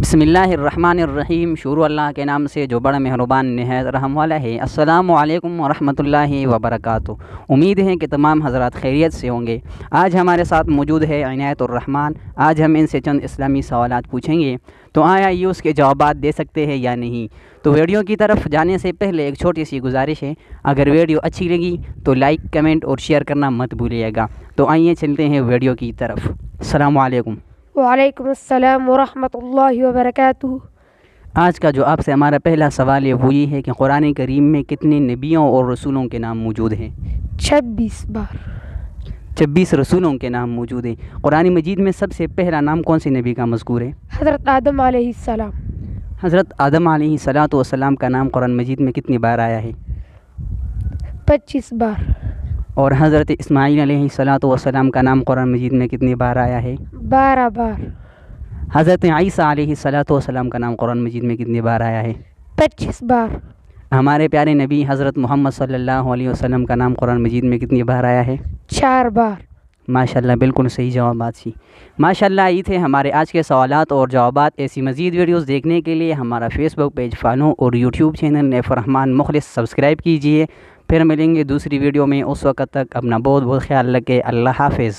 بسم اللہ الرحمن الرحیم، شروع اللہ کے نام سے جو بڑا مہربان نہایت رحم والا ہے۔ السلام علیکم ورحمۃ اللہ وبرکاتہ۔ امید ہے کہ تمام حضرات خیریت سے ہوں گے۔ آج ہمارے ساتھ موجود ہے عنایت الرحمن۔ آج ہم ان سے چند اسلامی سوالات پوچھیں گے، تو آیا یہ اس کے جوابات دے سکتے ہیں یا نہیں؟ تو ویڈیو کی طرف جانے سے پہلے ایک چھوٹی سی گزارش ہے، اگر ویڈیو اچھی لگی تو لائک، کمنٹ اور شیئر کرنا مت بھولیے گا۔ تو آئیے چلتے ہیں ویڈیو کی طرف۔ السلام علیکم۔ وعلیکم السلام ورحمۃ اللہ وبرکاتہ۔ آج کا جو آپ سے ہمارا پہلا سوال ہے وہ یہ ہے کہ قرآن کریم میں کتنے نبیوں اور رسولوں کے نام موجود ہیں؟ 26 بار۔ 26 رسولوں کے نام موجود ہیں۔ قرآن مجید میں سب سے پہلا نام کون سے نبی کا مذکور ہے؟ حضرت آدم علیہ السلام۔ حضرت آدم علیہ السلام کا نام قرآن مجید میں کتنی بار آیا ہے؟ 25 بار۔ اور حضرت اسماعیل علیہ السلام کا نام قرآن مجید میں کتنی بار آیا ہے؟ 12 بار۔ حضرت عیسیٰ علیہ السلام کا نام قرآن مجید میں کتنی بار آیا ہے؟ 25 بار۔ ہمارے پیارے نبی حضرت محمد صلی اللہ علیہ وسلم کا نام قرآن مجید میں کتنی بار آیا ہے؟ 4 بار۔ ماشاءاللہ، بالکل صحیح جوابات تھی۔ ماشاءاللہ، یہ تھے ہمارے آج کے سوالات اور جوابات۔ ایسی مزید ویڈیوز دیکھنے کے لیے ہمارا فیس بک پیج فالو اور یوٹیوب چینل نیف الرحمان مخلص سبسکرائب کیجیے۔ پھر ملیں گے دوسری ویڈیو میں، اس وقت تک اپنا بہت خیال رکھیں۔ اللہ حافظ۔